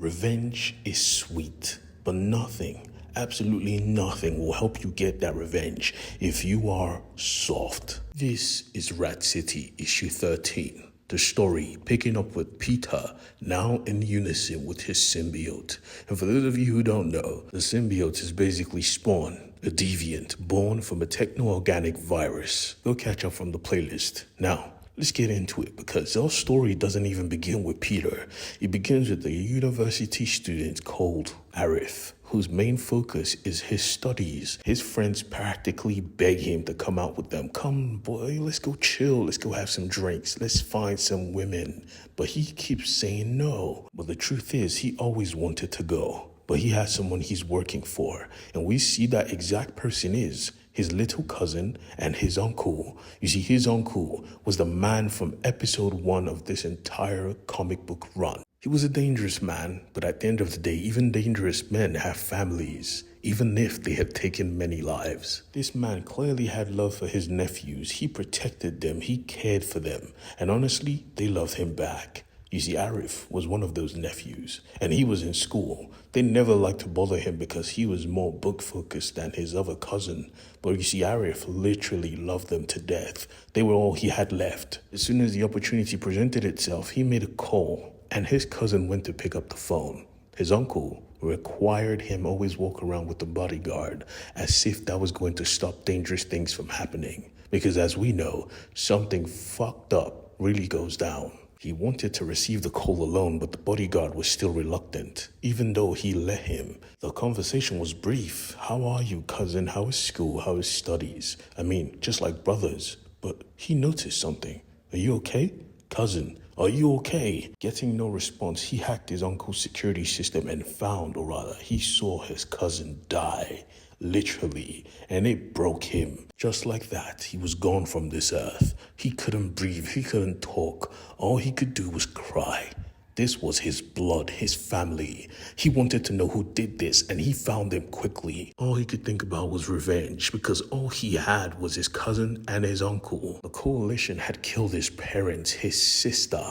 Revenge is sweet, but nothing, absolutely nothing will help you get that revenge if you are soft. This is Ratcity, issue 13. The story picking up with Peter, now in unison with his symbiote. And for those of you who don't know, the symbiote is basically Spawn, a deviant born from a techno-organic virus. Go catch up from the playlist. Now, let's get into it because our story doesn't even begin with Peter. It begins with a university student called Arif, whose main focus is his studies. His friends practically beg him to come out with them. Come, boy, let's go chill. Let's go have some drinks. Let's find some women. But he keeps saying no. But the truth is, he always wanted to go. But he has someone he's working for. And we see that exact person is his little cousin and his uncle. You see, his uncle was the man from episode 1 of this entire comic book run. He was a dangerous man, but at the end of the day, even dangerous men have families, even if they have taken many lives. This man clearly had love for his nephews. He protected them, he cared for them, and honestly, they loved him back. You see, Arif was one of those nephews, and he was in school. They never liked to bother him because he was more book-focused than his other cousin. But you see, Arif literally loved them to death. They were all he had left. As soon as the opportunity presented itself, he made a call, and his cousin went to pick up the phone. His uncle required him always walk around with a bodyguard, as if that was going to stop dangerous things from happening. Because as we know, something fucked up really goes down. He wanted to receive the call alone, but the bodyguard was still reluctant, even though he let him. The conversation was brief. How are you, cousin? How is school? How is studies? I mean, just like brothers. But he noticed something. Are you okay? Cousin, are you okay? Getting no response, he hacked his uncle's security system and found, or rather, he saw his cousin die. Literally, and it broke him. Just like that, he was gone from this earth. He couldn't breathe, he couldn't talk. All he could do was cry. This was his blood, his family. He wanted to know who did this, and he found them quickly. All he could think about was revenge, because all he had was his cousin and his uncle. The coalition had killed his parents, his sister.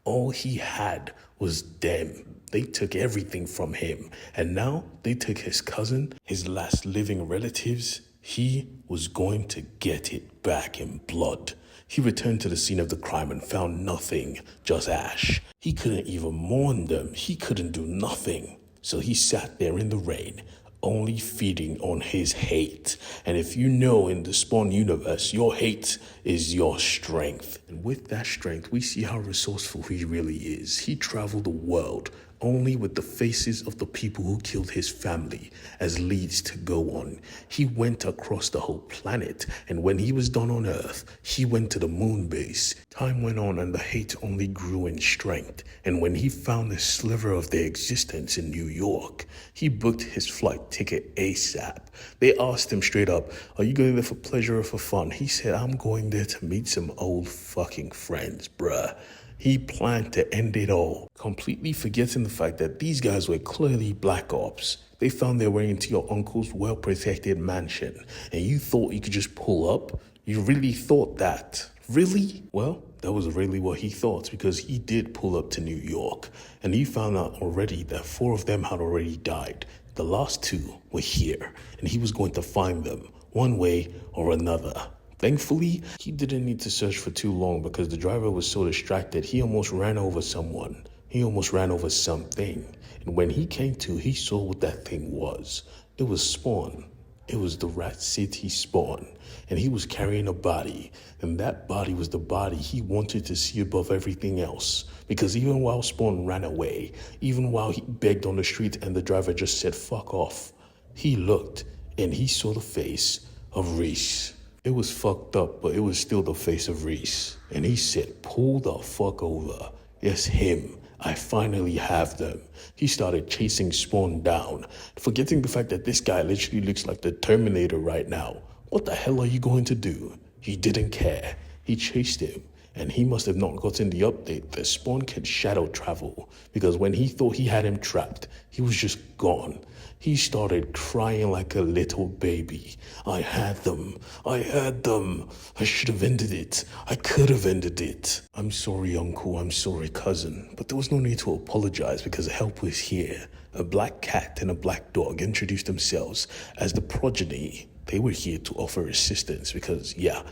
All he had was them. They took everything from him, and now they took his cousin, his last living relatives. He was going to get it back in blood. He returned to the scene of the crime and found nothing, just ash. He couldn't even mourn them. He couldn't do nothing. So he sat there in the rain, only feeding on his hate. And if you know, in the Spawn universe, your hate is your strength. And with that strength, we see how resourceful he really is. He traveled the world only with the faces of the people who killed his family as leads to go on. He went across the whole planet, and when he was done on Earth, he went to the moon base. Time went on and the hate only grew in strength, and when he found a sliver of their existence in New York, he booked his flight ticket ASAP. They asked him straight up, are you going there for pleasure or for fun? He said, I'm going there to meet some old fucking friends, bruh. He planned to end it all, completely forgetting the fact that these guys were clearly black ops. They found their way into your uncle's well-protected mansion, and you thought you could just pull up? You really thought that? Really? Well, that was really what he thought, because he did pull up to New York, and he found out already that 4 of them had already died. The last 2 were here, and he was going to find them, one way or another. Thankfully, he didn't need to search for too long because the driver was so distracted, he almost ran over someone. He almost ran over something. And when he came to, he saw what that thing was. It was Spawn. It was the Ratcity Spawn. And he was carrying a body. And that body was the body he wanted to see above everything else. Because even while Spawn ran away, even while he begged on the street and the driver just said, fuck off, he looked and he saw the face of Reese. It was fucked up, but it was still the face of Reese. And he said, pull the fuck over. Yes, him. I finally have them. He started chasing Spawn down, forgetting the fact that this guy literally looks like the Terminator right now. What the hell are you going to do? He didn't care. He chased him, And he must have not gotten the update that Spawn can shadow travel, because when he thought he had him trapped, he was just gone. He started crying like a little baby. I had them. I had them. I should have ended it. I could have ended it. I'm sorry, uncle. I'm sorry, cousin. But there was no need to apologize because help was here. A black cat and a black dog introduced themselves as the progeny. They were here to offer assistance because, yeah,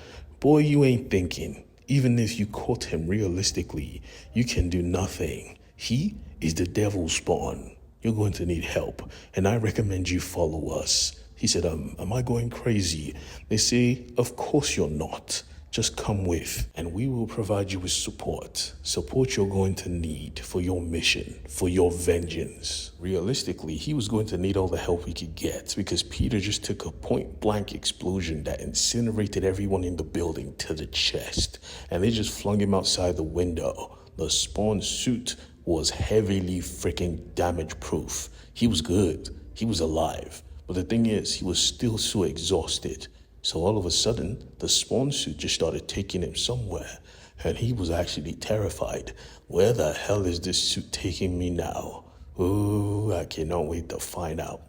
boy, you ain't thinking. Even if you caught him realistically, you can do nothing. He is the devil's spawn. You're going to need help, and I recommend you follow us. He said, am I going crazy? They say, of course you're not. Just come with, and we will provide you with support. Support you're going to need for your mission, for your vengeance. Realistically, he was going to need all the help he could get because Peter just took a point-blank explosion that incinerated everyone in the building to the chest, and they just flung him outside the window. The Spawn suit was heavily freaking damage-proof. He was good. He was alive. But the thing is, he was still so exhausted. So all of a sudden, the Spawn suit just started taking him somewhere. And he was actually terrified. Where the hell is this suit taking me now? Ooh, I cannot wait to find out.